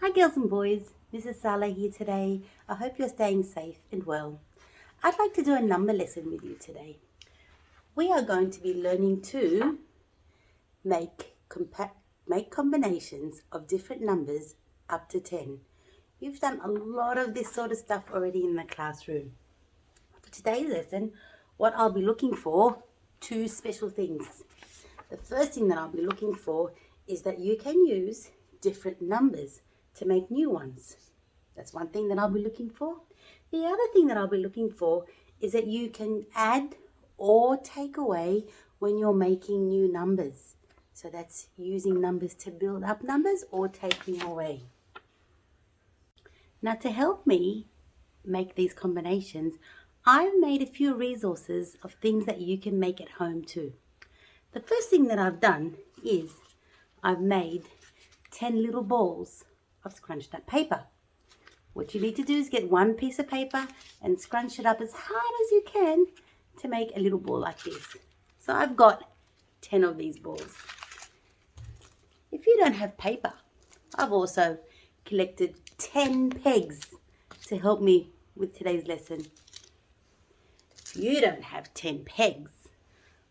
Hi girls and boys, Mrs. Saleh here today. I hope you're staying safe and well. I'd like to do a number lesson with you today. We are going to be learning to make combinations of different numbers up to 10. You've done a lot of this sort of stuff already in the classroom. For today's lesson, what I'll be looking for, two special things. The first thing that I'll be looking for is that you can use different numbers to make new ones. That's one thing that I'll be looking for. The other thing that I'll be looking for is that you can add or take away when you're making new numbers. So that's using numbers to build up numbers or taking away. Now to help me make these combinations, I've made a few resources of things that you can make at home too. The first thing that I've done is I've made 10 little balls of scrunched up paper. What you need to do is get one piece of paper and scrunch it up as hard as you can to make a little ball like this. So I've got 10 of these balls. If you don't have paper, I've also collected 10 pegs to help me with today's lesson. If you don't have 10 pegs,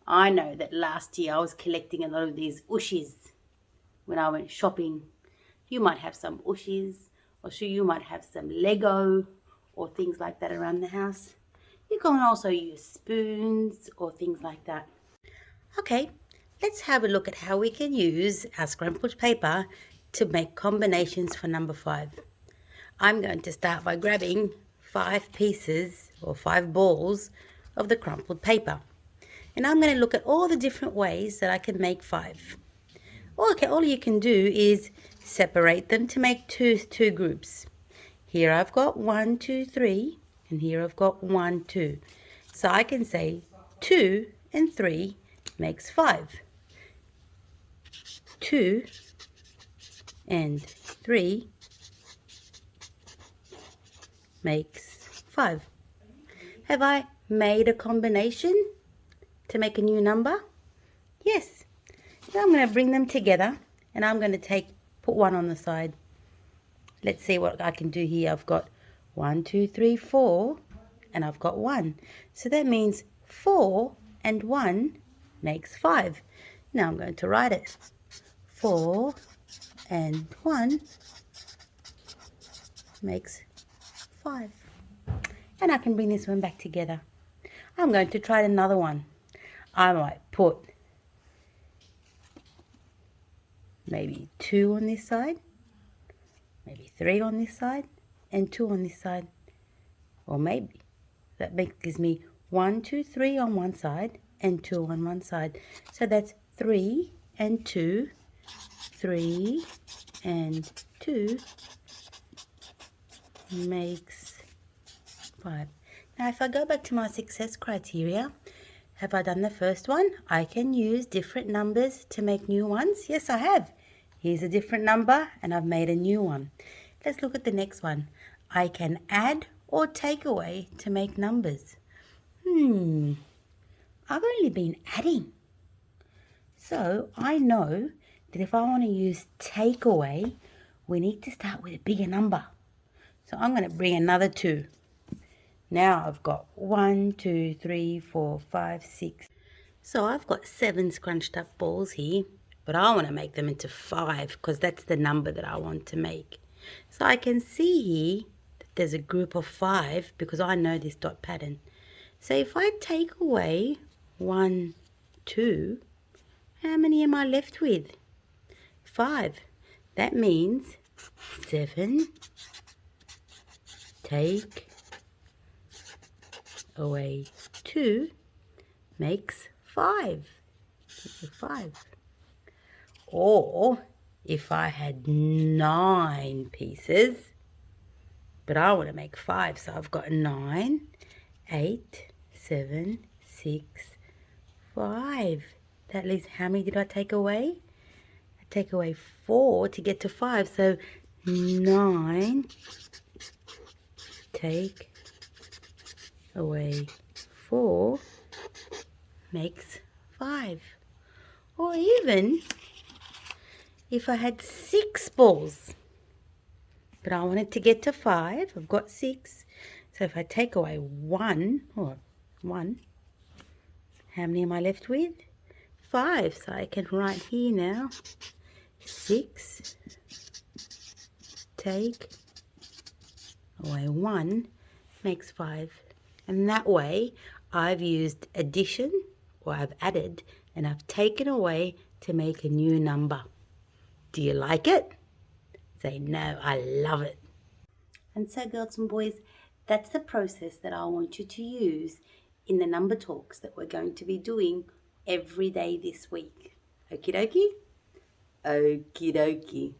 I know that last year I was collecting a lot of these ushies when I went shopping. You might have some ushies, or you might have some Lego or things like that around the house. You can also use spoons or things like that. Okay, let's have a look at how we can use our scrumpled paper to make combinations for number 5. I'm going to start by grabbing 5 pieces or 5 balls of the crumpled paper. And I'm going to look at all the different ways that I can make 5. Okay, all you can do is separate them to make two groups. Here I've got 1, 2, 3, and here I've got 1, 2. So I can say 2 and 3 makes 5. 2 and 3 makes 5. Have I made a combination to make a new number? Yes. Now I'm going to bring them together and I'm going to put one on the side. Let's see what I can do here. I've got 1, 2, 3, 4 and I've got 1. So that means 4 and 1 makes 5. Now I'm going to write it. 4 and 1 makes 5. And I can bring this one back together. I'm going to try another one. I might put maybe 2 on this side, maybe 3 on this side, and 2 on this side. Or maybe that gives me 1, 2, 3 on one side and 2 on one side. So that's 3 and 2, 3 and 2 makes 5. Now if I go back to my success criteria, have I done the first one? I can use different numbers to make new ones. Yes, I have. Here's a different number and I've made a new one. Let's look at the next one. I can add or take away to make numbers. I've only been adding. So I know that if I want to use take away, we need to start with a bigger number. So I'm going to bring another 2. Now I've got 1, 2, 3, 4, 5, 6. So I've got 7 scrunched up balls here, but I want to make them into 5 because that's the number that I want to make. So I can see here that there's a group of 5 because I know this dot pattern. So if I take away 1, 2, how many am I left with? 5. That means 7 take away 2 makes 5. 5. Or if I had 9 pieces, but I want to make 5, so I've got 9, 8, 7, 6, 5. That leaves, how many did I take away? I take away 4 to get to 5, so 9 take away 4 makes 5. Or even if I had 6 balls, but I wanted to get to 5. I've got 6. So if I take away 1, how many am I left with? 5. So I can write here now, 6, take away 1 makes 5. And that way I've used addition, or I've added, and I've taken away to make a new number. Do you like it? Say no, I love it. And so girls and boys, that's the process that I want you to use in the number talks that we're going to be doing every day this week. Okie dokie? Okie dokie.